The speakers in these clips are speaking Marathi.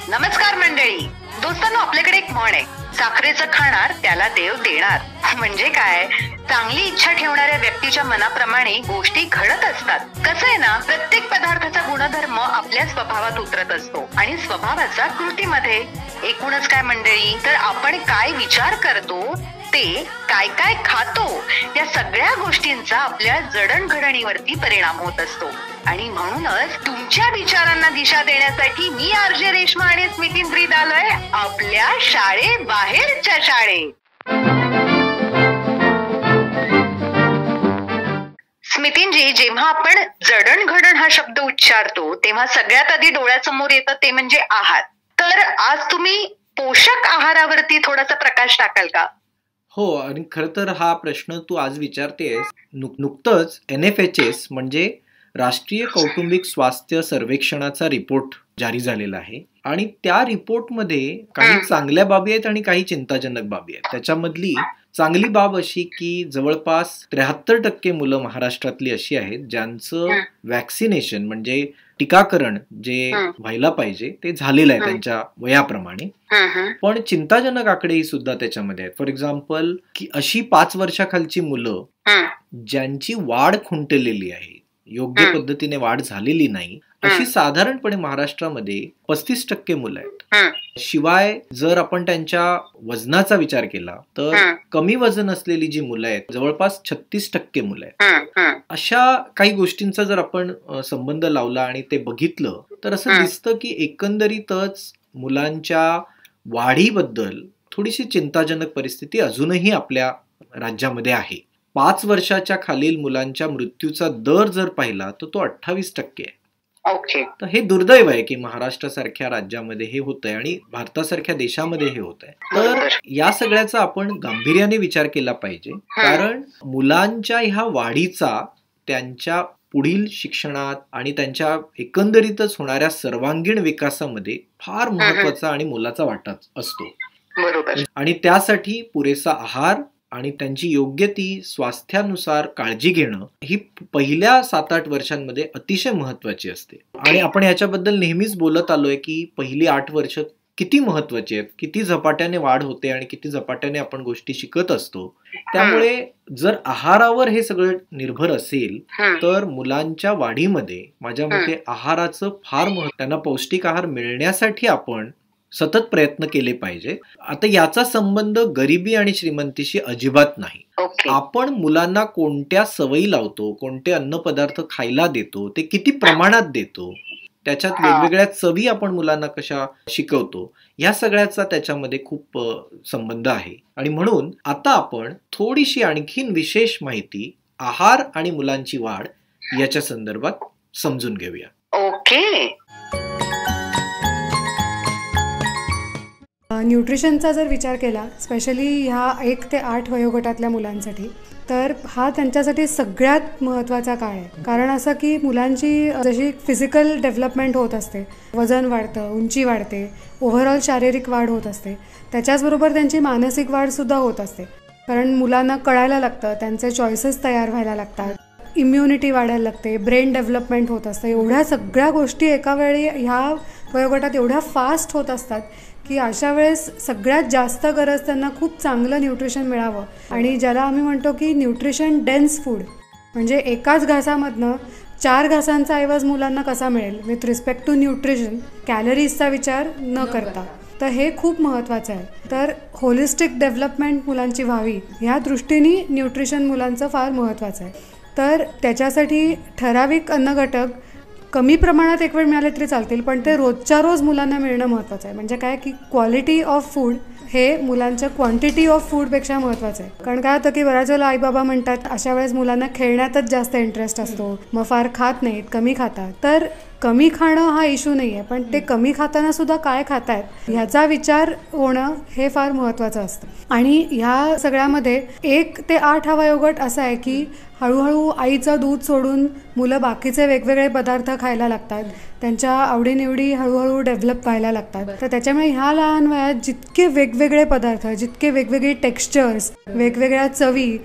नमस्कार मंडळी. दोस्तांनो, आपल्याकडे एक म्हण आहे, साखरेचं खाणार त्याला देव देणार. म्हणजे काय, चांगली इच्छा ठेवणाऱ्या व्यक्तीच्या मनाप्रमाणे गोष्टी घडत असतात. कसं आहे ना, प्रत्येक पदार्थाचा गुणधर्म आपल्या स्वभावात उतरत असतो आणि स्वभावाचा कृतीमध्ये. एकूणच काय मंडळी, तर आपण काय विचार करतो, ते काय काय खातो, या सगळ्या गोष्टींचा आपल्या जडणघडणीवरती परिणाम होत असतो. आणि म्हणूनच तुमच्या विचारांना दिशा देण्यासाठी मी आरजे रेश्मा आणि स्मितींद्रीत आलोय आपल्या शाळेबाहेरच्या शाळेत. स्मितींजी, जेव्हा आपण जडणघडण हा शब्द उच्चारतो तेव्हा सगळ्यात आधी डोळ्यासमोर येतं ते म्हणजे आहार. तर आज तुम्ही पोषक आहारावरती थोडासा प्रकाश टाकाल का? हो, आणि खरं तर हा प्रश्न तू आज विचारतेस. नुकतंच NFHS म्हणजे राष्ट्रीय कौटुंबिक स्वास्थ्य सर्वेक्षणाचा रिपोर्ट जारी झालेला आहे आणि त्या रिपोर्टमध्ये काही चांगल्या बाबी आहेत आणि काही चिंताजनक बाबी आहेत. त्याच्यामधली चांगली बाब अशी की जवळपास 73% मुलं महाराष्ट्रातली अशी आहेत ज्यांचं वॅक्सिनेशन म्हणजे टीकाकरण जे व्हायला पाहिजे ते झालेलं आहे त्यांच्या वयाप्रमाणे. पण चिंताजनक आकडेही सुद्धा त्याच्यामध्ये आहेत. फॉर एक्झाम्पल की अशी 5 वर्षाखालची मुलं ज्यांची वाढ खुंटलेली आहे, योग्य पद्धतीने वाढ झालेली नाही, अशी साधारणपणे महाराष्ट्रामध्ये 35% मुलं आहेत. शिवाय जर आपण त्यांच्या वजनाचा विचार केला तर कमी वजन असलेली जी मुलं आहेत जवळपास 36% मुलं आहेत. अशा काही गोष्टींचा जर आपण संबंध लावला आणि ते बघितलं तर असं दिसतं की एकंदरीतच मुलांच्या वाढीबद्दल थोडीशी चिंताजनक परिस्थिती अजूनही आपल्या राज्यामध्ये आहे. 5 वर्षाच्या खालील मुलांच्या मृत्यूचा दर जर पाहिला तर तो 28% आहे. तर हे दुर्दैव आहे की महाराष्ट्रासारख्या राज्यामध्ये हे होतंय आणि भारतासारख्या देशामध्ये हे होत आहे. तर या सगळ्याचा आपण गांभीर्याने विचार केला पाहिजे, कारण मुलांच्या ह्या वाढीचा त्यांच्या पुढील शिक्षणात आणि त्यांच्या एकंदरीतच होणाऱ्या सर्वांगीण विकासामध्ये फार महत्वाचा आणि मोलाचा वाटा असतो. आणि त्यासाठी पुरेसा आहार आणि त्यांची योग्य ती स्वास्थ्यानुसार काळजी घेणं ही पहिल्या 7-8 वर्षांमध्ये अतिशय महत्वाची असते. आणि आपण याच्याबद्दल नेहमीच बोलत आलोय की पहिली 8 वर्ष किती महत्वाची आहेत, किती झपाट्याने वाढ होते आणि किती झपाट्याने आपण गोष्टी शिकत असतो. त्यामुळे जर आहारावर हे सगळं निर्भर असेल तर मुलांच्या वाढीमध्ये माझ्या मते आहाराचं फार महत्व, त्यांना पौष्टिक आहार मिळण्यासाठी आपण सतत प्रयत्न केले पाहिजे. आता याचा संबंध गरिबी आणि श्रीमंतीशी अजिबात नाही. आपण मुलांना कोणत्या सवयी लावतो, कोणते अन्नपदार्थ खायला देतो, ते किती प्रमाणात देतो, त्याच्यात वेगवेगळ्या चवी आपण मुलांना कशा शिकवतो, या सगळ्याचा त्याच्यामध्ये खूप संबंध आहे. आणि म्हणून आता आपण थोडीशी आणखीन विशेष माहिती आहार आणि मुलांची वाढ याच्या संदर्भात समजून घेऊया. ओके. न्यूट्रिशनचा जर विचार केला, स्पेशली ह्या 1 ते 8 वयोगटातल्या मुलांसाठी, तर हा त्यांच्यासाठी सगळ्यात महत्त्वाचा काळ आहे. कारण असं की मुलांची जशी फिजिकल डेव्हलपमेंट होत असते, वजन वाढतं, उंची वाढते, ओव्हरऑल शारीरिक वाढ होत असते, त्याच्याचबरोबर त्यांची मानसिक वाढसुद्धा होत असते. कारण मुलांना कळायला लागतं, त्यांचे चॉईसेस तयार व्हायला लागतात, इम्युनिटी वाढायला लागते, ब्रेन डेव्हलपमेंट होत असतं. एवढ्या सगळ्या गोष्टी एका वेळी ह्या वयोगटात एवढ्या फास्ट होत असतात की अशा वेळेस सगळ्यात जास्त गरज त्यांना खूप चांगलं न्यूट्रिशन मिळावं. आणि ज्याला आम्ही म्हणतो की न्यूट्रिशन डेन्स फूड, म्हणजे एकाच घासामधनं 4 घासांचा ऐवज मुलांना कसा मिळेल विथ रिस्पेक्ट टू न्यूट्रिशन, कॅलरीजचा विचार न करता. तर हे खूप महत्त्वाचं आहे. तर होलिस्टिक डेव्हलपमेंट मुलांची व्हावी ह्या दृष्टीने न्यूट्रिशन मुलांचं फार महत्त्वाचं आहे. तर त्याच्यासाठी ठराविक अन्नघटक कमी प्रमाणात एक वेळ मिळाले तरी चालतील, पण ते रोजच्या रोज मुलांना मिळणं महत्त्वाचं आहे. म्हणजे काय की क्वालिटी ऑफ फूड हे मुलांच्या क्वांटिटी ऑफ फूडपेक्षा महत्त्वाचं आहे. कारण काय होतं की बऱ्याच वेळेला आई बाबा म्हणतात अशा वेळेस मुलांना खेळण्यातच जास्त इंटरेस्ट असतो, मग फार खात नाहीत, कमी खातात. तर कमी खाणं हा इश्यू नाही आहे, पण ते कमी खाताना सुद्धा काय खात आहेत ह्याचा विचार होणं हे फार महत्त्वाचं असतं. आणि ह्या सगळ्यामध्ये 1 ते 8 हा वयोगट असा आहे की हळूहळू आईचं दूध सोडून मुलं बाकीचे वेगवेगळे पदार्थ खायला लागतात, त्यांच्या आवडीनिवडी हळूहळू डेव्हलप व्हायला लागतात. तर त्याच्यामुळे ह्या लहान वयात जितके वेगवेगळे पदार्थ, जितके वेगवेगळे टेक्स्चर्स, वेगवेगळ्या चवी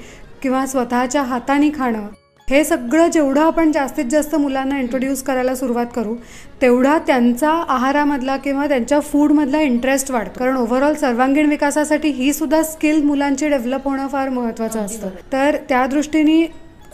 किंवा स्वतःच्या हाताने खाणं हे सगळं जेवढं आपण जास्तीत जास्त मुलांना इंट्रोड्यूस करायला सुरुवात करू तेवढा त्यांचा आहारामधला किंवा त्यांच्या फूडमधला इंटरेस्ट वाढतो. कारण ओव्हरऑल सर्वांगीण विकासासाठी ही सुद्धा स्किल मुलांची डेव्हलप होणं फार महत्त्वाचं असतं. तर त्या दृष्टीने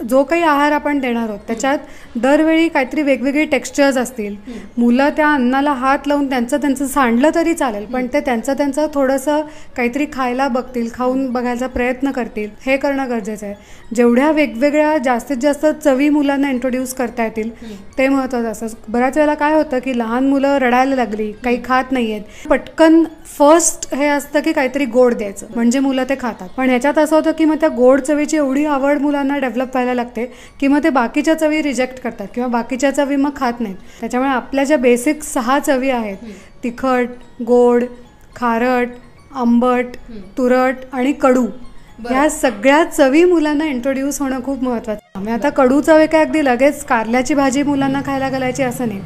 जो काही आहार आपण देणार आहोत त्याच्यात दरवेळी काहीतरी वेगवेगळे टेक्स्चर्स असतील. मुलं त्या अन्नाला हात लावून त्यांचं सांडलं तरी चालेल, पण ते त्यांचं थोडंसं काहीतरी खायला बघतील, खाऊन बघायचा प्रयत्न करतील, हे करणं गरजेचं आहे. जेवढ्या वेगवेगळ्या जास्तीत जास्त चवी मुलांना इंट्रोड्यूस करता येतील ते महत्त्वाचं असतं. बऱ्याच वेळेला काय होतं की लहान मुलं रडायला लागली, काही खात नाही आहेत, पटकन फर्स्ट हे असतं की काहीतरी गोड द्यायचं म्हणजे मुलं ते खातात. पण ह्याच्यात असं होतं की मग त्या गोड चवीची एवढी आवड मुलांना डेव्हलप व्हायला लागते की मग ते बाकीच्या चवी रिजेक्ट करतात किंवा बाकीच्या चवी मग खात नाहीत. त्याच्यामुळे आपल्या ज्या बेसिक 6 चवी आहेत, तिखट, गोड, खारट, आंबट, तुरट आणि कडू, ह्या सगळ्या चवी मुलांना इंट्रोड्यूस होणं खूप महत्त्वाचं. आम्ही आता कडू चव काय अगदी लगेच कारल्याची भाजी मुलांना खायला घालायची असं नाही,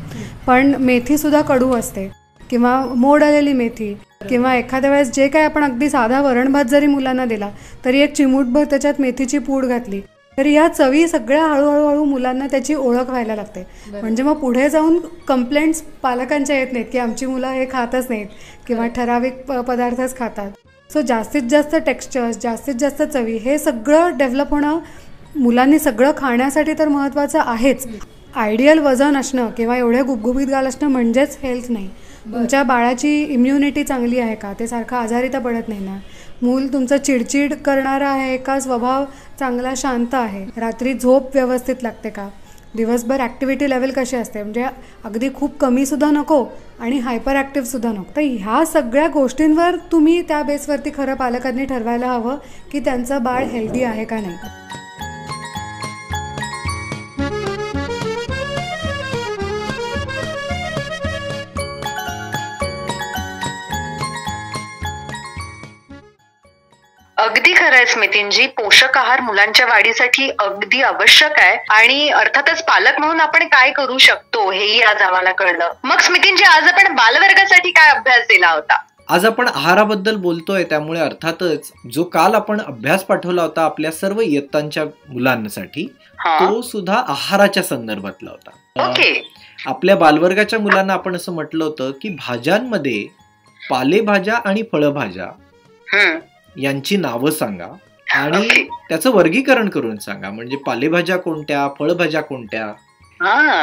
पण मेथीसुद्धा कडू असते किंवा मोड आलेली मेथी किंवा एखाद्या वेळेस जे काय आपण अगदी साधा वरण भात जरी मुलांना दिला तरी एक चिमूटभर त्याच्यात मेथीची पूड घातली तर या चवी सगळ्या हळूहळू मुलांना त्याची ओळख व्हायला लागते. म्हणजे मग पुढे जाऊन कंप्लेंट्स पालकांच्या येत नाहीत की आमची मुलं हे खातच नाहीत किंवा ठराविक पदार्थच खातात. सो जास्तीत जास्त टेक्स्चर्स, जास्तीत जास्त चवी, हे सगळं डेव्हलप होणं मुलांनी सगळं खाण्यासाठी तर महत्त्वाचं आहेच. आयडियल वजन असणं किंवा एवढे गुबगुबीत गाल असणं म्हणजेच हेल्थ नाही. तुमच्या बाळाची इम्युनिटी चांगली आहे का, ते सारखं आजारी तर पडत नाही ना, मूल तुमचं चिडचिड करणारं आहे का, स्वभाव चांगला शांत आहे, रात्री झोप व्यवस्थित लागते का, दिवसभर ॲक्टिव्हिटी लेवल कशी असते, म्हणजे अगदी खूप कमीसुद्धा नको आणि हायपर ॲक्टिव्हसुद्धा नको. तर ह्या सगळ्या गोष्टींवर तुम्ही त्या बेसवरती खरं पालकांनी ठरवायला हवं की त्यांचं बाळ हेल्दी आहे का नाही. अगदी खरं आहे स्मितींजी. पोषक आहार मुलांच्या वाढीसाठी अगदी आवश्यक आहे आणि अर्थातच पालक म्हणून आपण काय करू शकतो हेही आज आम्हाला कळलं. मग स्मितींजी, आज आपण बालवर्गासाठी काय अभ्यास दिला होता? आज आपण आहाराबद्दल बोलतोय, त्यामुळे अर्थातच जो काल आपण अभ्यास पाठवला होता आपल्या सर्व इयत्तांच्या मुलांसाठी तो सुद्धा आहाराच्या संदर्भातला होता. ओके. आपल्या बालवर्गाच्या मुलांना आपण असं म्हटलं होतं की भाज्यांमध्ये पालेभाज्या आणि फळभाज्या यांची नावं सांगा आणि त्याचं वर्गीकरण करून सांगा. म्हणजे पालेभाज्या कोणत्या, फळभाज्या कोणत्या.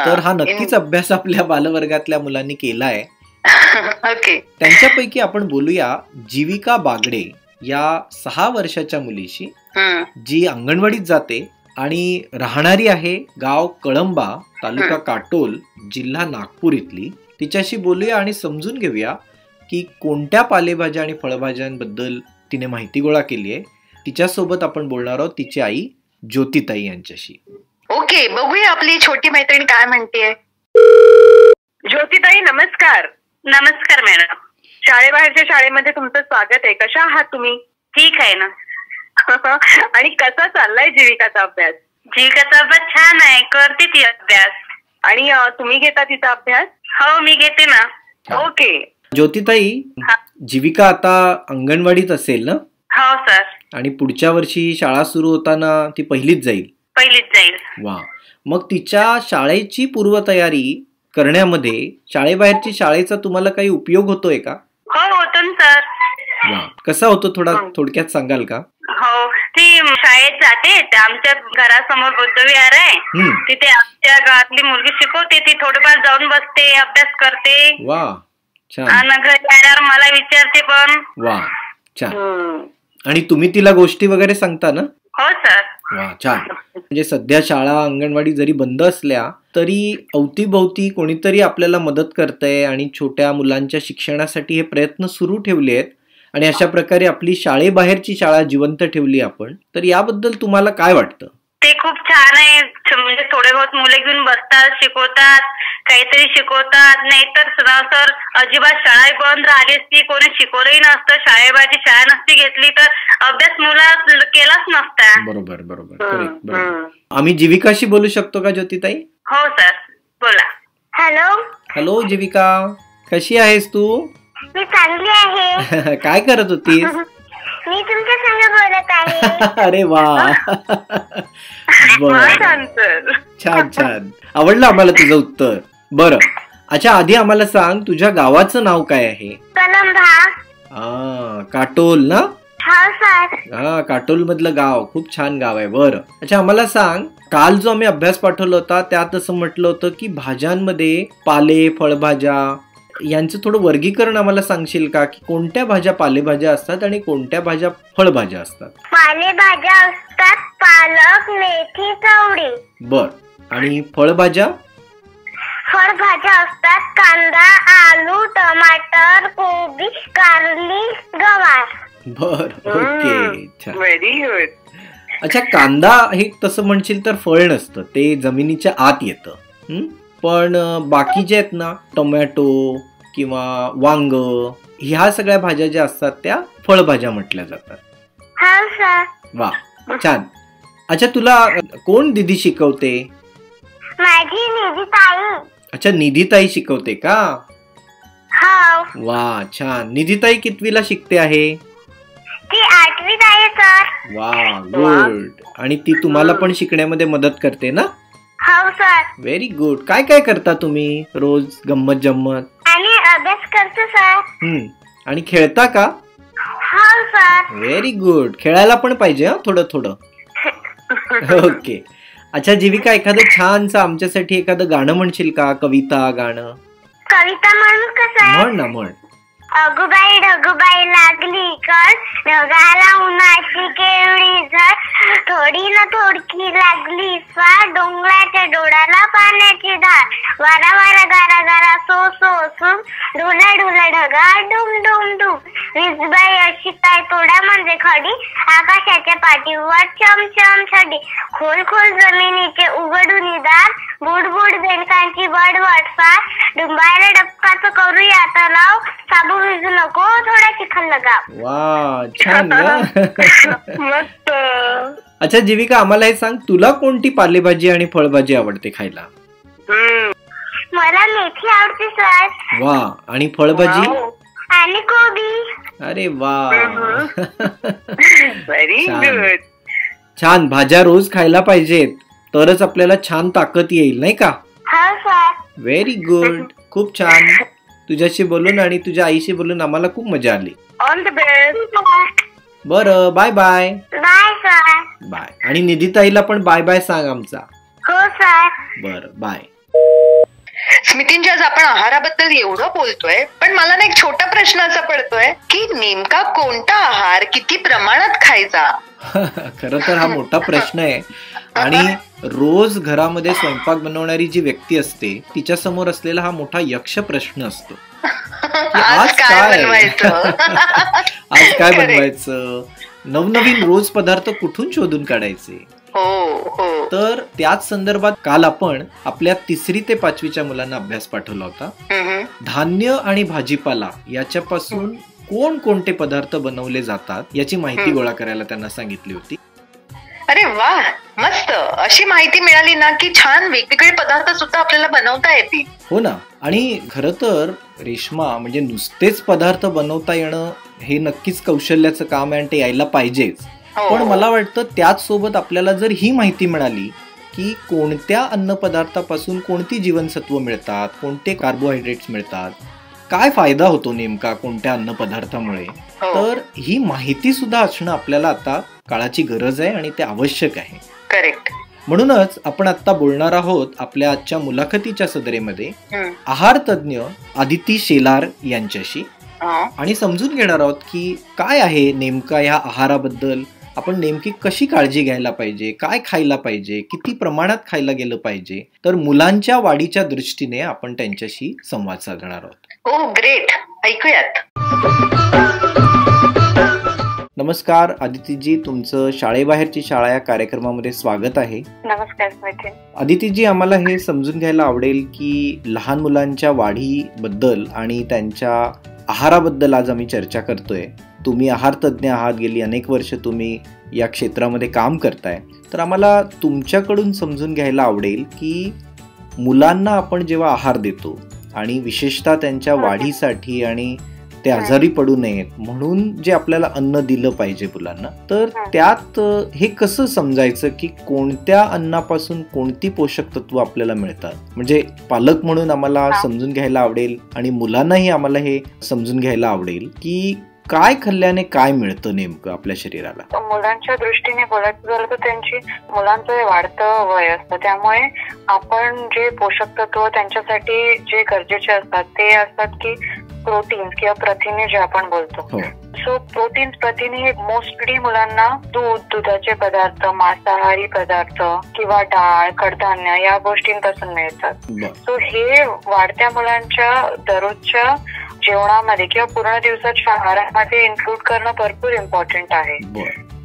तर हा नक्कीच अभ्यास आपल्या बालवर्गातल्या मुलांनी केलाय. त्यांच्यापैकी आपण बोलूया जीविका बागडे या 6 वर्षाच्या मुलीशी, जी अंगणवाडीत जाते आणि राहणारी आहे गाव कळंबा, तालुका काटोल, जिल्हा नागपूर इथली. तिच्याशी बोलूया आणि समजून घेऊया की कोणत्या पालेभाज्या आणि फळभाज्यांबद्दल तिने माहिती गोळा केली आहे. तिच्यासोबत आपण बोलणार आहोत तिची आई ज्योतिताई यांच्याशी. ओके, बघूया आपली छोटी मैत्रीण काय म्हणतेय. ज्योतिताई, नमस्कार. नमस्कार मॅडम. शाळेबाहेरच्या शाळेमध्ये तुमचं स्वागत आहे. कशा आहात तुम्ही? ठीक आहे ना. आणि कसा चाललाय जीविकाचा अभ्यास? जीविकाचा अभ्यास छान आहे, करते ती अभ्यास. आणि तुम्ही घेता तिचा अभ्यास? हो, मी घेते ना. ओके. ज्योतिताई, जीविका आता अंगणवाडीत असेल ना? हो सर. आणि पुढच्या वर्षी शाळा सुरू होताना ती पहिलीच जाईल? पहिलीच जाईल. वा. मग तिच्या शाळेची पूर्वतयारी करण्यामध्ये शाळेबाहेरची शाळेचा तुम्हाला काही उपयोग होतोय का? हो, होतो ना सर. वा. कसा होतो थोडक्यात सांगाल का? हो, ती शाळेत जाते. आमच्या घरासमोर बुद्धविहार आहे, तिथे आमच्या गावातली मुलगी शिकवते. ती थोडंफार जाऊन बसते, अभ्यास करते. वा, छान. आणि घरी आल्यावर मला विचारते पण. वा, छान. आणि तुम्ही तिला गोष्टी वगैरे सांगता ना? हो सर. वा, छान. म्हणजे सध्या शाळा अंगणवाडी जरी बंद असल्या तरी अवतीभवती कोणीतरी आपल्याला मदत करतंय आणि छोट्या मुलांच्या शिक्षणासाठी हे प्रयत्न सुरू ठेवले आहेत आणि अशा प्रकारे आपली शाळेबाहेरची शाळा जिवंत ठेवली आपण. तर याबद्दल तुम्हाला काय वाटतं? ते खूप छान आहे. म्हणजे थोडे बहुत मुले घेऊन बसतात, शिकवतात, काहीतरी शिकवतात. नाहीतर सर अजिबात शाळा बंद राहिली असती, कोणी शिकवलंही नसतं, शाळेबाजी शाळा नसती घेतली तर अभ्यास मुला केलाच नसता. बरोबर बरोबर बरोबर. आम्ही जीविकाशी बोलू शकतो का ज्योतिताई? हो सर, बोला. हॅलो. हॅलो जीविका, कशी आहेस तू? मी चांगली आहे. काय करत होतीस? मी तुमच्या संग बोलत आहे. अरे वा. बर, छान छान, आवडलं आम्हाला तुझं उत्तर. बरं, अच्छा, आधी आम्हाला सांग तुझ्या गावाचं नाव काय आहे? कलंबा. काटोल ना? हो सर. काटोल मधलं गाव खूप छान गाव आहे. बरं, अच्छा, आम्हाला सांग, काल जो आम्ही अभ्यास पाठवला होता त्यात असं म्हटलं होतं की भाज्यांमध्ये पाले, फळभाज्या यांचं थोडं वर्गीकरण आम्हाला सांगशील का, की कोणत्या भाज्या पालेभाज्या असतात आणि कोणत्या भाज्या फळभाज्या असतात? पालेभाज्या असतात पालक, मेथी, चवळी. बर, आणि फळभाज्या? फळभाज्या असतात कांदा, आलू, टमाटर, कोबी, कारली, गवार. बर, ओके, छान, व्हेरी गुड. अच्छा, कांदा हे तसं म्हणशील तर फळ नसतं, ते जमिनीच्या आत येतं. पण बाकी जे आहेत ना, टोमॅटो किंवा वांग, ह्या सगळ्या भाज्या ज्या असतात त्या फळभाज्या म्हटल्या जातात. हो सर. वा, छान. अच्छा, तुला कोण दीदी शिकवते? माझी निधी ताई. अच्छा, निधीताई शिकवते का? हो. वा, छान. निधीताई कितवीला शिकते आहे? ती 8वीत आहे सर. वा, गुड. आणि ती तुम्हाला पण शिकण्यामध्ये मदत करते ना? हो सर. Very good. काय काय करता तुम्ही रोज गंमत जम्मत? आणि अभ्यास करतो सर. आणि खेळता का? हो सर. Very good. खेळायला पण पाहिजे हा, थोडं थोडं. ओके. अच्छा जीविका, एखादं छानसं आमच्यासाठी एखादं गाणं म्हणशील का? कविता, गाणं? कविता म्हणू का सर? म्हण ना, म्हण. अगुबाई ढगुबाई लागली कळ, ढगाला उन्हाची केवढी झळ, थोडी ना थोडकी लागली स्वार, डोंगराच्या डोळ्याला पाण्याची धार, वारा वारा गारा गारा सो सो सो, ढुला ढुला ढगा डुम डुम डुम, वीजबाई अशी काय तोड्या म्हणजे खडी, आकाशाच्या पाठीवर चम चम छडी, खोल खोल जमिनीचे उघडून दार, बुड बुड बेडकांची बडबड फार, डुंबायला डबकाचं करूया तलाव, साबू विजू नको थोडा चिखल लगाव. वा, छान ना. मस्त. अच्छा जीविका, आम्हाला हे सांग, तुला कोणती पालेभाजी आणि फळभाजी आवडते खायला? मला मेथी आवडते सर. वा, आणि फळभाजी? आणि कोबी. अरे वा. व्हेरी छान. गुड. छान. भाज्या रोज खायला पाहिजेत, तरच आपल्याला छान ताकद येईल, नाही का? हो सर. Very good. खूप छान. तुझ्याशी बोलून आणि तुझ्या आईशी बोलून आम्हाला खूप मजा आली. All the best. बरं, bye bye. Bye sir. Bye. आणि निधीताईला पण बाय बाय सांग आमचा. हो सर. बरं, बाय. स्मितींची, आज आपण आहाराबद्दल एवढं बोलतोय, पण मला ना एक छोटा प्रश्न असा पडतोय की नेमका कोणता आहार किती प्रमाणात खायचा? खरं तर हा मोठा प्रश्न आहे, आणि रोज घरामध्ये स्वयंपाक बनवणारी जी व्यक्ती असते तिच्या समोर असलेला हा मोठा यक्ष प्रश्न असतो. आज काय बनवायचं? आज काय बनवायचं? नवनवीन रोज पदार्थ कुठून शोधून काढायचे? हो. तर त्याच संदर्भात काल आपण आपल्या 3री ते 5वीच्या मुलांना अभ्यास पाठवला होता. धान्य आणि भाजीपाला याच्यापासून कोणकोणते पदार्थ बनवले जातात याची माहिती गोळा करायला त्यांना सांगितली होती. अरे वा, मस्त. अशी माहिती मिळाली ना की छान वेगवेगळे पदार्थ सुद्धा आपल्याला बनवता येतील. हो ना. आणि खरं तर रेश्मा, म्हणजे नुसतेच पदार्थ बनवता येणं हे नक्कीच कौशल्याचं काम आहे आणि ते यायला पाहिजेच. पण मला वाटतं त्याच सोबत आपल्याला जर ही माहिती मिळाली की कोणत्या अन्नपदार्थापासून कोणती जीवनसत्व मिळतात, कोणते कार्बोहायड्रेट्स मिळतात, काय फायदा होतो नेमका कोणत्या अन्नपदार्थामुळे, तर ही माहिती सुद्धा असणं आपल्याला आता काळाची गरज आहे आणि ते आवश्यक आहे. करेक्ट. म्हणूनच आपण आता बोलणार आहोत आपल्या आजच्या मुलाखतीच्या सदरेमध्ये आहार तज्ञ आदिती शेलार यांच्याशी, आणि समजून घेणार आहोत की काय आहे नेमका या आहाराबद्दल, आपण नेमकी कशी काळजी घ्यायला पाहिजे, काय खायला पाहिजे, किती प्रमाणात खायला गेलं पाहिजे. तर मुलांच्या वाढीच्या दृष्टीने आपण त्यांच्याशी संवाद साधणार आहोत. ओ ग्रेट, ऐकूयात. नमस्कार आदितीजी, तुमचं शाळेबाहेरची शाळा या कार्यक्रमामध्ये स्वागत आहे. नमस्कार. आदितीजी, आम्हाला हे समजून घ्यायला आवडेल की लहान मुलांच्या वाढीबद्दल आणि त्यांच्या आहाराबद्दल आज आम्ही चर्चा करतोय. तुम्ही आहार तज्ज्ञ आहात, गेली अनेक वर्ष तुम्ही या क्षेत्रामध्ये काम करताय, तर आम्हाला तुमच्याकडून समजून घ्यायला आवडेल की मुलांना आपण जेव्हा आहार देतो आणि विशेषतः त्यांच्या वाढीसाठी आणि ते आजारी पडू नयेत म्हणून जे आपल्याला अन्न दिलं पाहिजे मुलांना, तर त्यात हे कसं समजायचं की कोणत्या अन्नापासून कोणती पोषक तत्व आपल्याला मिळतात? म्हणजे पालक म्हणून आम्हाला समजून घ्यायला आवडेल आणि मुलांनाही आम्हाला हे समजून घ्यायला आवडेल की काय खाल्ल्याने काय मिळतं नेमकं आपल्या शरीराला. मुलांच्या दृष्टीने बोलायचं झालं तर त्यांची मुलांचं वाढतं वय असतं, त्यामुळे आपण जे पोषक तत्व त्यांच्यासाठी जे गरजेचे असतात ते असतात की प्रोटीन्स किंवा प्रथिने जे आपण बोलतो. सो प्रोटीन्स प्रथिने हे मोस्टली मुलांना दूध, दुधाचे पदार्थ, मांसाहारी पदार्थ किंवा डाळ, कडधान्य या गोष्टींपासून मिळतात. सो हे वाढत्या मुलांच्या दररोजच्या जेवणामध्ये किंवा पूर्ण दिवसाच्या आहारामध्ये इन्क्लूड करणं भरपूर इम्पॉर्टंट आहे.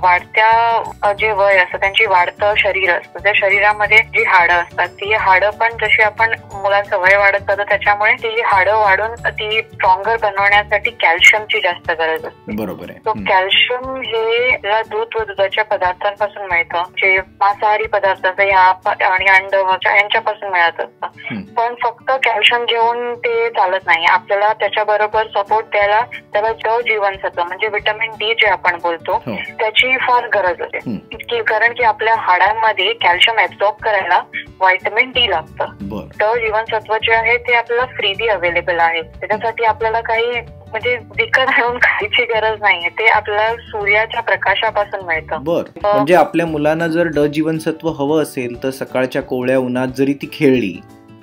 वाढत्या जे वय असतं त्यांची वाढतं शरीर असतं, त्या शरीरामध्ये जी हाडं असतात ती हाडं पण जशी आपण मुलांचं वय वाढत जातं त्याच्यामुळे ती हाडं वाढून ती स्ट्रॉंगर बनवण्यासाठी कॅल्शियमची जास्त गरज असते. बरोबर आहे. तो कॅल्शियम हे दूध व दुधाच्या पदार्थांपासून मिळतं, जे मांसाहारी पदार्थ आणि अंड यांच्यापासून मिळत असतं. पण फक्त कॅल्शियम घेऊन ते चालत नाही, आपल्याला त्याच्याबरोबर सपोर्ट द्यायला त्याला ड जीवनसत्व म्हणजे व्हिटॅमिन डी जे आपण बोलतो त्याची फार गरज असते, कारण की आपल्या हाडांमध्ये कॅल्शियम ऍब्सॉर्ब करायला व्हिटॅमिन डी लागतं. ड जीवनसत्व जे आहे ते आपल्याला फ्रीली अवेलेबल आहे, त्याच्यासाठी आपल्याला काही म्हणजे विकत आणून खायची गरज नाहीये, ते आपल्याला सूर्याच्या प्रकाशापासून मिळतं. म्हणजे आपल्या मुलांना जर ड जीवनसत्व हवं असेल तर सकाळच्या कोवळ्या उन्हात जरी ती खेळली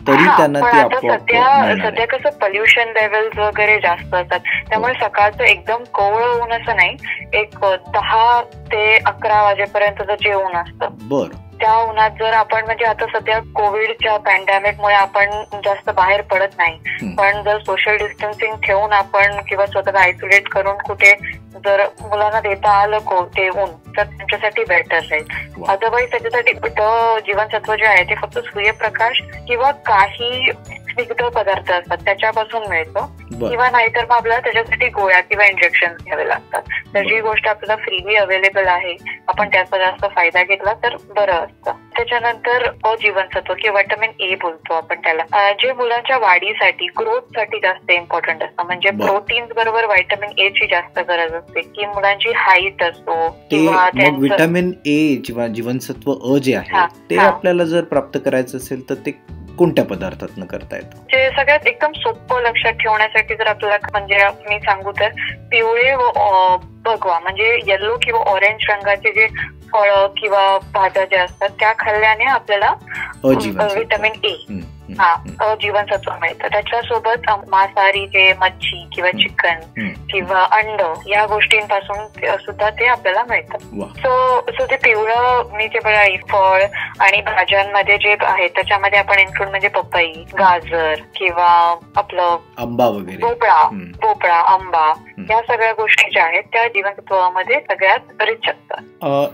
तरी त्यांना ते सध्या कसं पोल्युशन लेवल्स वगैरे जास्त असतात, त्यामुळे सकाळचं एकदम कोवळं ऊन असं नाही, एक 10 ते 11 वाजेपर्यंत जे ऊन असतं त्या उन्हात जर आपण म्हणजे आता सध्या कोविडच्या पॅन्डेमिकमुळे आपण जास्त बाहेर पडत नाही, पण जर सोशल डिस्टन्सिंग ठेवून आपण किंवा स्वतःला आयसोलेट करून कुठे जर मुलांना देता आलं ते ऊन तर त्यांच्यासाठी बेटर राहील. अदरवाईज त्याच्यासाठी जीवनसत्व जे आहे ते फक्त सूर्यप्रकाश किंवा काही स्निग्ध पदार्थ असतात त्याच्यापासून मिळतं, किंवा नाहीतर मग आपल्याला त्याच्यासाठी गोळ्या किंवा इंजेक्शन घ्यावे लागतात. तर जी गोष्ट आपल्याला फ्रीली अवेलेबल आहे आपण त्याचा जास्त फायदा घेतला तर बरं असतं. त्याच्यानंतर जीवनसत्व किंवा व्हिटॅमिन ए बोलतो आपण त्याला, जे मुलांच्या वाढीसाठी ग्रोथसाठी जास्त इम्पॉर्टंट असतं. म्हणजे प्रोटीन्स बरोबर व्हिटॅमिन ए ची जास्त गरज असते की मुलांची हाईट असतो किंवा व्हिटॅमिन ए किंवा जीवनसत्व अ जे आहे ते आपल्याला जर प्राप्त करायचं असेल तर ते कोणत्या पदार्थातून करता येतं? ते सगळ्यात एकदम सोपं लक्षात ठेवण्यासाठी जर आपल्याला म्हणजे मी सांगू तर पिवळे व भगवा म्हणजे येलो किंवा ऑरेंज रंगाचे जे फळं किंवा भाज्या ज्या असतात त्या खाल्ल्याने आपल्याला व्हिटॅमिन ए जीवनसत्व मिळतं. त्याच्यासोबत मांसाहारी जे मच्छी किंवा चिकन किंवा अंड या गोष्टींपासून सुद्धा ते आपल्याला मिळतं. सो ते पिवळं मी जे बघा फळ आणि भाज्यांमध्ये जे आहे त्याच्यामध्ये आपण इन्क्लूड म्हणजे पपई, गाजर किंवा आपलं आंबा वगैरे भोपळा, आंबा या सगळ्या गोष्टी ज्या आहेत त्या जीवनसत्वामध्ये सगळ्यात रिच असतात.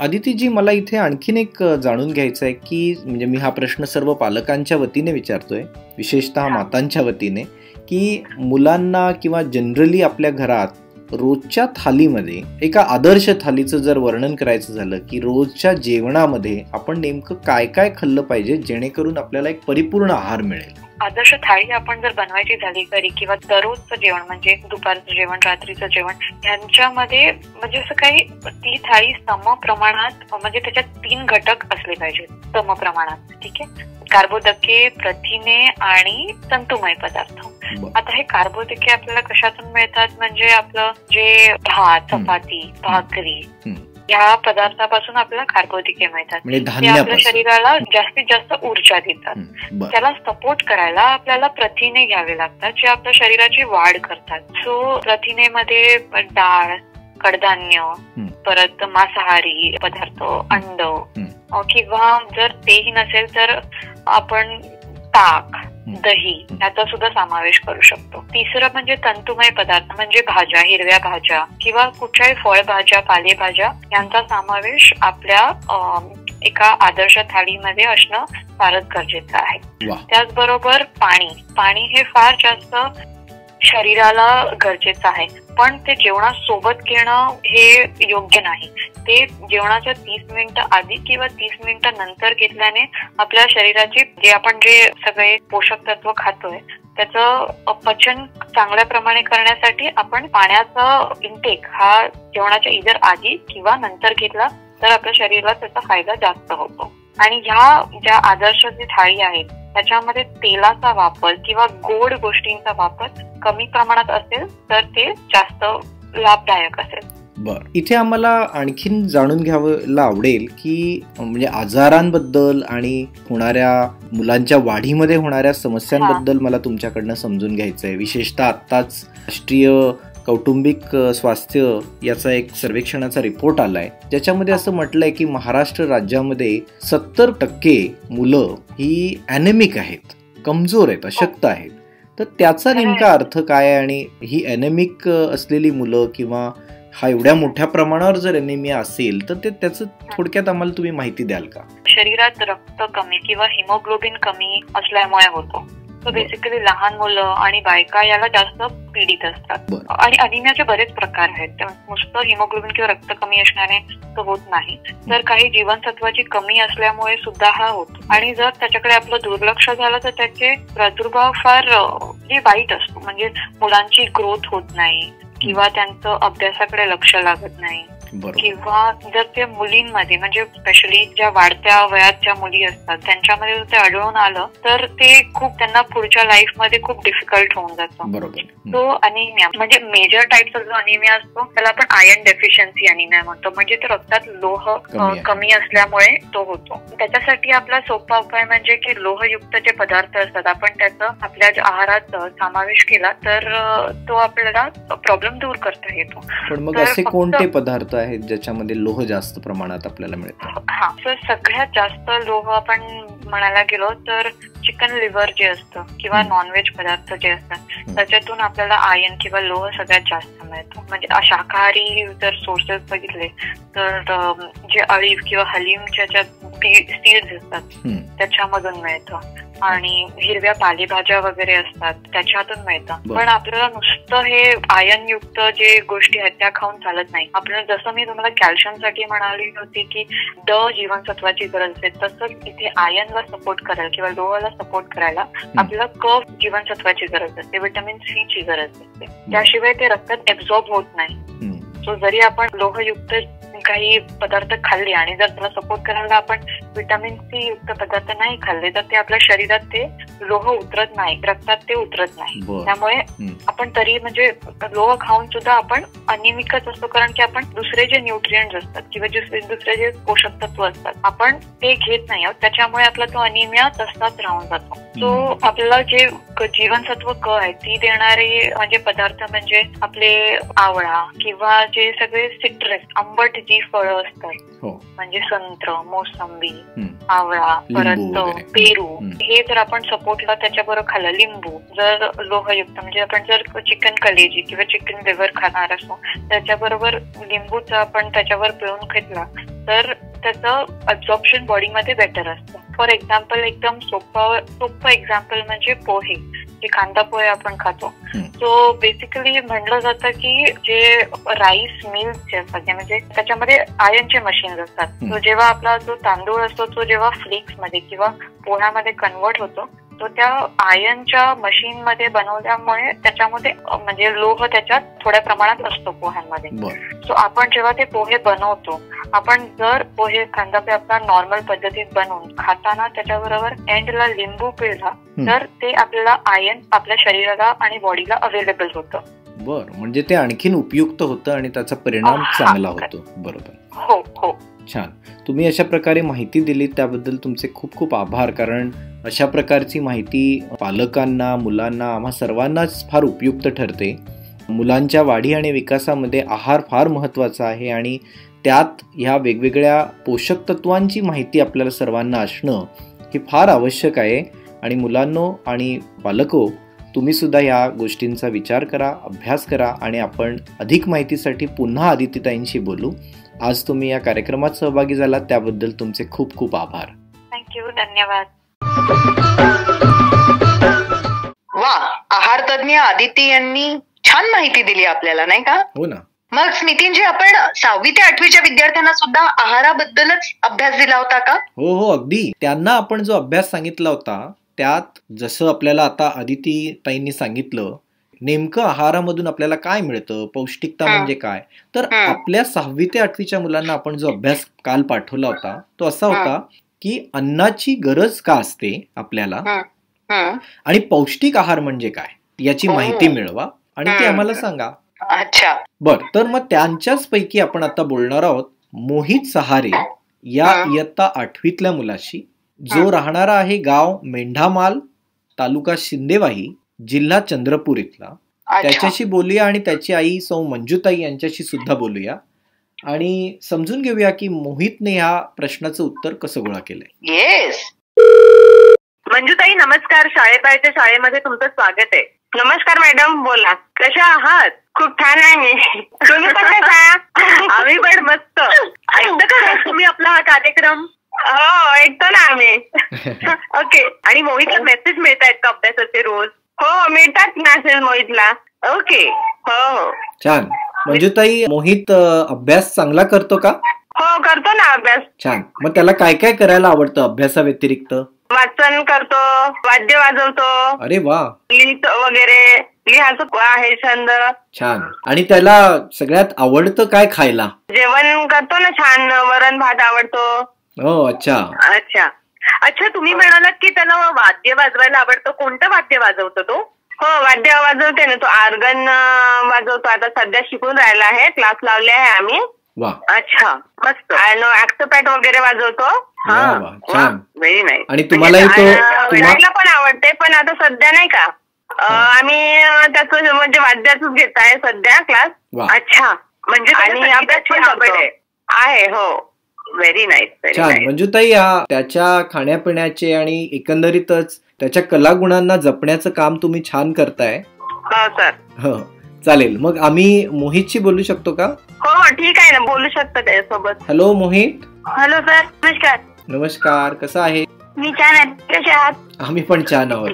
आदितीजी, मला इथे आणखीन एक जाणून घ्यायचं आहे की म्हणजे मी हा प्रश्न सर्व पालकांच्या वतीने विचारतोय, विशेषतः मातांच्या वतीने, की मुलांना किंवा जनरली आपल्या घरात रोजच्या थालीमध्ये एका आदर्श थालीचं जर वर्णन करायचं झालं की रोजच्या जेवणामध्ये आपण नेमकं काय काय खाल्लं पाहिजे जेणेकरून आपल्याला एक परिपूर्ण आहार मिळेल? आदर्श थाळी आपण जर बनवायची झाली घरी किंवा दररोजचं जेवण म्हणजे दुपारचं जेवण, रात्रीचं जेवण यांच्यामध्ये म्हणजे असं काही ती थाळी समप्रमाणात म्हणजे त्याच्यात 3 घटक असले पाहिजेत समप्रमाणात. ठीक आहे, कार्बोदके, प्रथिने आणि तंतुमय पदार्थ. आता हे कार्बोदके आपल्याला कशातून मिळतात म्हणजे आपलं जे भात, चपाती, भाकरी या पदार्थापासून आपल्याला कार्बोदके मिळतात. ते आपल्या शरीराला जास्तीत जास्त ऊर्जा देतात. त्याला सपोर्ट करायला आपल्याला प्रथिने घ्यावे लागतात जे आपल्या शरीराची वाढ करतात. सो प्रथिनेमध्ये डाळ, कडधान्य, परत मांसाहारी पदार्थ, अंड किंवा जर तेही नसेल तर आपण ताक, दही याचा सुद्धा समावेश करू शकतो. तिसरं म्हणजे तंतुमय पदार्थ म्हणजे भाज्या, हिरव्या भाज्या किंवा कुठल्याही फळभाज्या, पालेभाज्या यांचा समावेश आपल्या एका आदर्श थाळीमध्ये असणं फारच गरजेचं आहे. त्याचबरोबर पाणी हे फार जास्त शरीराला गरजेचं आहे. पण ते जेवणासोबत घेणं हे योग्य नाही. ते जेवणाच्या 30 मिनिटं आधी किंवा 30 मिनिटं नंतर घेतल्याने आपल्या शरीराची जे सगळे पोषक तत्व खातोय त्याचं पचन चांगल्या प्रमाणे करण्यासाठी आपण पाण्याचा इंटेक हा जेवणाच्या इतर आधी किंवा नंतर घेतला तर आपल्या शरीराला त्याचा फायदा जास्त होतो. आणि ह्या ज्या आदर्श जी थाळी आहेत त्याच्यामध्ये तेलाचा वापर किंवा गोड गोष्टींचा वापर कमी प्रमाणात असेल तर ते जास्त लाभदायक असेल. बर, इथे आम्हाला आणखीन जाणून घ्यायला आवडेल की म्हणजे आजारांबद्दल आणि होणाऱ्या मुलांच्या वाढीमध्ये होणाऱ्या समस्यांबद्दल मला तुमच्याकडनं समजून घ्यायचंय. विशेषतः आत्ताच राष्ट्रीय कौटुंबिक स्वास्थ्य याचा एक सर्वेक्षणाचा रिपोर्ट आलाय ज्याच्यामध्ये असं म्हटलंय की महाराष्ट्र राज्यामध्ये 70% मुलं ही ॲनेमिक आहेत, कमजोर आहेत, अशक्त आहेत. तर त्याचा नेमका अर्थ काय आहे आणि ही ॲनेमिक असलेली मुलं किंवा हा एवढ्या मोठ्या प्रमाणावर जर ॲनेमिया असेल तर त्याचं थोडक्यात आम्हाला तुम्ही माहिती द्याल का? शरीरात रक्त कमी किंवा हिमोग्लोबिन कमी असल्यामुळे होतो. तो बेसिकली लहान मुलं आणि बायका याला जास्त पीडित असतात. आणि अनिमियाचे बरेच प्रकार आहेत. नुसतं हिमोग्लोबिन किंवा रक्त कमी असण्याने तो होत नाही, तर काही जीवनसत्वाची कमी असल्यामुळे सुद्धा हा होतो. आणि जर त्याच्याकडे आपलं दुर्लक्ष झालं तर त्याचे प्रादुर्भाव फार वाईट असतो. म्हणजे मुलांची ग्रोथ होत नाही किंवा त्यांचं अभ्यासाकडे लक्ष लागत नाही किंवा जर ते मुलींमध्ये म्हणजे स्पेशली ज्या वाढत्या वयात ज्या मुली असतात त्यांच्यामध्ये जर ते आढळून आलं तर ते खूप त्यांना पुढच्या लाईफ मध्ये खूप डिफिकल्ट होऊन जातो. तो अनिमिया म्हणजे मेजर टाईपचा जो अनिमिया असतो त्याला आपण आयर्न डेफिशियन्सी अनिमिया म्हणतो. म्हणजे ते रक्तात लोह कमी असल्यामुळे तो होतो. त्याच्यासाठी आपला सोपा उपाय म्हणजे की लोहयुक्त जे पदार्थ असतात आपण त्याचा आपल्या आहारात समावेश केला तर तो आपल्याला प्रॉब्लेम दूर करता येतो. पण मग असे कोणते पदार्थ आहेत ज्याच्यामध्ये लोह जास्त प्रमाणात आपल्याला मिळतं? हा, तर सगळ्यात जास्त लोह आपण म्हणायला गेलो तर चिकन लिव्हर जे असतं किंवा नॉनव्हेज पदार्थ जे असतात त्याच्यातून आपल्याला आयर्न किंवा लोह सगळ्यात जास्त मिळतो. म्हणजे शाकाहारी जर सोर्सेस बघितले तर जे अळीव किंवा हलीमच्या ज्या सीड्स असतात त्याच्यामधून मिळतं आणि हिरव्या पालेभाज्या वगैरे असतात त्याच्यातून मिळतं. पण आपल्याला नुसतं हे आयर्न युक्त जे गोष्टी आहेत त्या खाऊन चालत नाही. आपल्याला जसं मी तुम्हाला कॅल्शियमसाठी म्हणाली होती की जीवनसत्वाची गरज आहे तसंच इथे आयर्नला सपोर्ट करायला किंवा लोहाला सपोर्ट करायला आपल्याला क जीवनसत्वाची गरज असते, व्हिटॅमिन सी ची गरज असते. त्याशिवाय ते रक्तात ऍब्झॉर्ब होत नाही. सो जरी आपण लोहयुक्त काही पदार्थ खाल्ले आणि जर त्याला सपोर्ट करायला आपण व्हिटॅमिन सी युक्त पदार्थ नाही खाल्ले तर ते आपल्या शरीरात ते लोह उतरत नाही, रक्तात ते उतरत नाही. त्यामुळे आपण तरी म्हणजे लोह खाऊन सुद्धा आपण अनिमिकच असतो कारण की आपण दुसरे जे न्यूट्रिएंट्स असतात किंवा दुसरे जे पोषक तत्व असतात आपण ते घेत नाही आहोत. त्याच्यामुळे आपला तो अनिमिया तसाच राहून जातो. तो आपल्याला जे जीवनसत्व क आहे ती देणारे म्हणजे पदार्थ म्हणजे आपले आवळा किंवा जे सगळे सिट्रस आंबट जी फळं असतात म्हणजे संत्र, मोसंबी, आवळा, परत पेरू हे जर आपण सपोर्टला त्याच्याबरोबर खाल्लं, लिंबू जर लोहयुक्त म्हणजे आपण जर चिकन कलेजी किंवा चिकन लिव्हर खाणार असो त्याच्याबरोबर लिंबूचा आपण त्याच्यावर पिळून घेतला तर त्याचं अब्झॉर्प्शन बॉडीमध्ये बेटर असतं. फॉर एक्झाम्पल एकदम सोपं एक्झाम्पल म्हणजे पोहे, जे कांदा पोहे आपण खातो. सो बेसिकली म्हणलं जातं की जे राईस मिल्स जे असतात म्हणजे त्याच्यामध्ये आयर्नचे मशीन्स असतात. तो जेव्हा आपला जो तांदूळ असतो तो जेव्हा फ्लेक्स मध्ये किंवा पोह्यामध्ये कन्वर्ट होतो तो त्या आयर्नच्या मशीन मध्ये बनवल्यामुळे त्याच्यामध्ये म्हणजे लोह त्याच्यात थोड्या प्रमाणात असतो पोह्यांमध्ये. सो आपण जेव्हा ते पोहे बनवतो आपण जर पोहे कांदा पोहे आपला नॉर्मल पद्धतीत बनवून खाताना त्याच्याबरोबर एंडला लिंबू पिळला तर ते आपल्याला आयर्न आपल्या शरीराला आणि बॉडीला अवेलेबल होतं. बर, म्हणजे ते आणखीन उपयुक्त होतं आणि त्याचा परिणाम चांगला होतो. बरोबर. हो हो, छान. तुम्ही अशा प्रकारे माहिती दिली त्याबद्दल तुमचे खूप खूप आभार. कारण अशा प्रकारची माहिती पालकांना, मुलांना, आम्हा सर्वांनाच फार उपयुक्त ठरते. मुलांच्या वाढी आणि विकासामध्ये आहार फार महत्त्वाचा आहे आणि त्यात ह्या वेगवेगळ्या पोषक तत्वांची माहिती आपल्याला सर्वांना असणं हे फार आवश्यक आहे. आणि मुलांनो आणि पालको तुम्ही सुद्धा या गोष्टींचा विचार करा, अभ्यास करा आणि आपण अधिक माहितीसाठी पुन्हा आदितीताईंशी बोलू. आज तुम्ही या कार्यक्रमात सहभागी झालात त्याबद्दल तुमचे खूप खूप आभार. थँक्यू, धन्यवाद. वा, आहार तज्ञ आदिती यांनी छान माहिती दिली आपल्याला, नाही का? हो ना. मग नितीनजी, आपण 6वी ते 8वीच्या विद्यार्थ्यांना सुद्धा आहाराबद्दलच अभ्यास दिला होता का? हो हो, अगदी. त्यांना आपण जो अभ्यास सांगितला होता त्यात जसं आपल्याला आता अदिती ताईंनी सांगितलं, नेमकं आहारामधून आपल्याला काय मिळतं, पौष्टिकता म्हणजे काय, तर आपल्या 6वी ते 8वीच्या मुलांना आपण जो अभ्यास काल पाठवला होता तो असा होता की अन्नाची गरज का असते आपल्याला आणि पौष्टिक आहार म्हणजे काय याची माहिती मिळवा आणि ती आम्हाला सांगा. अच्छा, बर. तर मग त्यांच्याच पैकी आपण आता बोलणार आहोत मोहित सहारे या इयत्ता 8वीतल्या मुलाशी, जो राहणारा आहे गाव मेंढामाल, तालुका शिंदेवाही, जिल्हा चंद्रपूर इथला. त्याच्याशी बोलूया आणि त्याची आई सौ मंजुताई यांच्याशी सुद्धा बोलूया आणि समजून घेऊया की मोहितने ह्या प्रश्नाचं उत्तर कसं गोळा केलंय. येस. मंजुताई नमस्कार. शाळेबाहेरच्या शाळेमध्ये तुमचं स्वागत आहे. नमस्कार मॅडम, बोला. कशा आहात? खूप छान आहे मी. तुम्ही पण कशा? आम्ही पण मस्त. ऐकता का तुम्ही आपला हा कार्यक्रम? हो, ऐकतो ना आम्ही. ओके. आणि मोहितला मेसेज मिळत आहेत का अभ्यासाचे रोज? हो, मिळतात मॅसेज मोहितला. ओके. हो. छान. मंजुताई, मोहित अभ्यास चांगला करतो का? हो, करतो ना अभ्यास. छान. मग त्याला काय काय करायला आवडतं अभ्यासाव्यतिरिक्त? वाचन करतो, वाद्य वाजवतो. अरे वा. लिहितो वगैरे, लिहायचं आहे छंद. छान. आणि त्याला सगळ्यात आवडतं काय खायला? जेवण करतो ना छान, वरण भात आवडतो. हो. अच्छा अच्छा अच्छा. तुम्ही म्हणालात की त्याला वाद्य वाजवायला आवडतं. कोणतं वाद्य वाजवतो तो? हो, वाद्य वाजवते ना तो. ऑर्गन वाजवतो. आता सध्या शिकून राहिला आहे, क्लास लावले आहे आम्ही. वा. अच्छा, मस्त. आणि ऍक्सोपॅट वगैरे वाजवतो. छान. Very nice. आणि तुम्हालाही तो विनायकला पण आवडते, पण आता सध्या नाही का आम्ही त्याचं म्हणजे वाद्याच घेत आहे सध्या क्लास. अच्छा, म्हणजे आणि अभ्यास पण आवड आहे. हो. Very nice. छान. मंजुताई, त्याच्या खाण्यापिण्याचे आणि एकंदरीतच त्याच्या कलागुणांना जपण्याचं काम तुम्ही छान करताय. हो सर. हो, चालेल. मग आम्ही मोहितशी बोलू शकतो का? हो, ठीक आहे ना, बोलू शकतो त्याच्यासोबत. हॅलो मोहित. हॅलो सर, नमस्कार. नमस्कार. कसा आहे? मी छान आहे. कसे आहात? आम्ही पण छान आहोत.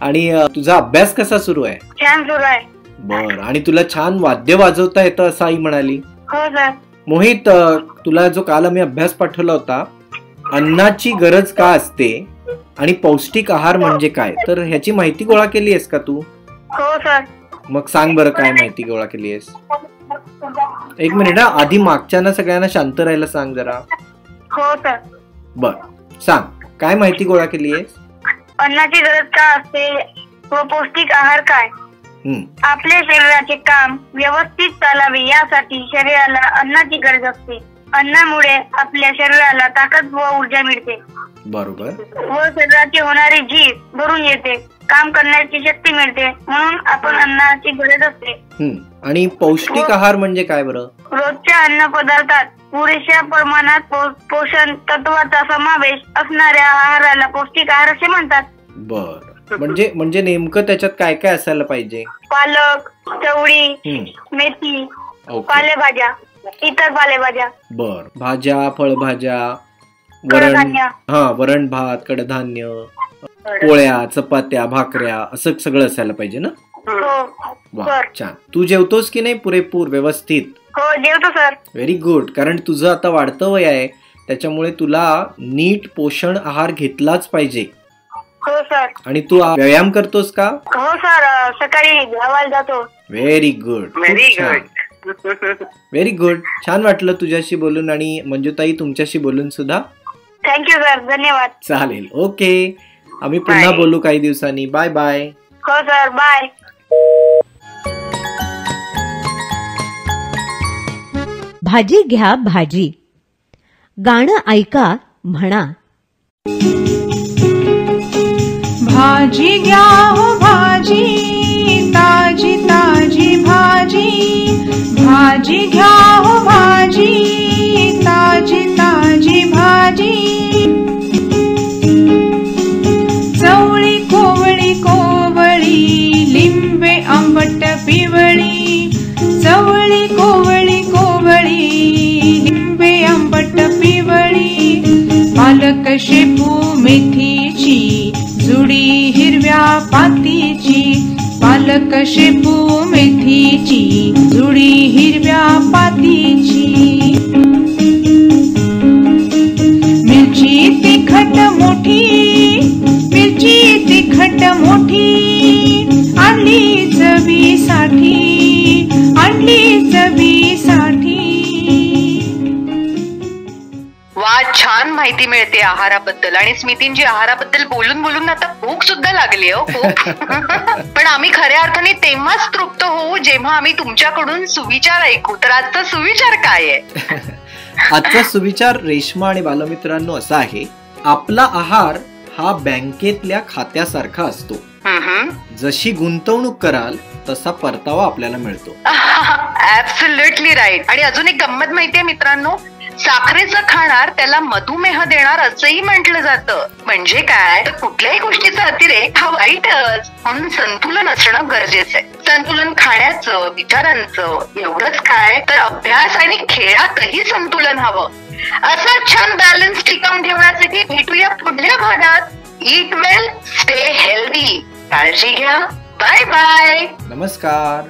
आणि तुझा अभ्यास कसा सुरू आहे? छान सुरू आहे. बर. आणि तुला छान वाद्य वाजवता येतं असं आई म्हणाली. हो सर. मोहित, तुला जो काल आम्ही अभ्यास पाठवला होता, अन्नाची गरज का असते आणि पौष्टिक आहार म्हणजे काय, तर ह्याची माहिती गोळा केली आहेस का तू? हो सर. मग सांग बरं काय माहिती गोळा केली आहेस. एक मिनिट हा, आधी मागच्याना सगळ्यांना शांत राहायला सांग जरा. हो सर. बर, सांग काय माहिती गोळा केली आहेस. अन्नाची गरज का असते व पौष्टिक आहार काय. आपल्या शरीराचे काम व्यवस्थित चालावे यासाठी शरीराला अन्नाची गरज असते. अन्नामुळे आपल्या शरीराला ताकद व ऊर्जा मिळते. बरोबर. व शरीराची होणारी झीज भरून येते, काम करण्याची शक्ती मिळते, म्हणून आपण अन्नाची गरज असते. आणि पौष्टिक आहार म्हणजे काय बरं? रोजच्या अन्न पदार्थात पुरेशा प्रमाणात पोषण तत्वाचा समावेश असणाऱ्या आहाराला पौष्टिक आहार असे म्हणतात. बर. म्हणजे नेमकं त्याच्यात काय काय असायला पाहिजे? पालक, चवळी, मेथी, पालेभाज्या, इतर पालेभाज्या. बर. भाज्या, फळभाज्या, वरण भात, कडधान्य, पोळ्या, चपात्या, भाकऱ्या, असं सगळं असायला पाहिजे ना? वा, छान. तू जेवतोस की नाही पुरेपूर व्यवस्थित? हो, जेवतो सर. Very good. कारण तुझं आता वाढतं वय आहे, त्याच्यामुळे तुला नीट पोषण आहार घेतलाच पाहिजे. हो सर. आणि तू व्यायाम करतोस का? हो सर, सकाळी धावायला जातो. Very good. Very good. छान वाटलं तुझ्याशी बोलून आणि मंजुताई तुमच्याशी बोलून सुद्धा. थँक्यू सर, धन्यवाद. चालेल. ओके, आम्ही पुन्हा बोलू काही दिवसांनी. Bye bye. हो सर, बाय. भाजी घ्या भाजी, गाणं ऐका म्हणा. भाजी घ्या हो भाजी, ताजी ताजी भाजी. भाजी घ्या हो भाजी, ताजी ताजी भाजी. चवळी कोवळी कोवळी, लिंबे आंबट पिवळी. चवळी कोवळी कोवळी, लिंबे आंबट पिवळी. पालक शेपू मेथीची, जुडी हिरव्या पातीची. पालक शेपू मेथीची जुडी हिरव्या पातीची मिरची तिखट मोठी मिरची तिखट मोठी आणली चवीसाठी आणली चवीसाठी. वा, छान माहिती मिळते आहाराबद्दल. आणि स्मितींची आहाराबद्दल बोलून बोलून आता भूक सुद्धा लागली हो खूप. पण आम्ही खऱ्या अर्थाने तेव्हाच तृप्त होऊ जेव्हा आम्ही तुमच्याकडून सुविचार ऐकू. तर आजचा सुविचार काय आहे? आजचा सुविचार रेश्मा आणि बालमित्रांनो असा आहे, आपला आहार हा बँकेतल्या खात्यासारखा असतो. जशी गुंतवणूक कराल तसा परतावा आपल्याला मिळतो. Absolutely right. आणि अजून एक गंमत माहितीये मित्रांनो, साखरेचं खाणार त्याला मधुमेह देणार असंही म्हटलं जातं. म्हणजे काय, तर कुठल्याही गोष्टीचा अतिरेक हा वाईटच. म्हणून संतुलन असणं गरजेचं आहे. संतुलन खाण्याचं, विचारांचं, एवढंच काय तर अभ्यास आणि खेळातही संतुलन हवं. असं छान बॅलन्स टिकवून ठेवण्यासाठी भेटूया पुढल्या भागात. Eat well, stay healthy. काळजी घ्या. Bye bye. नमस्कार.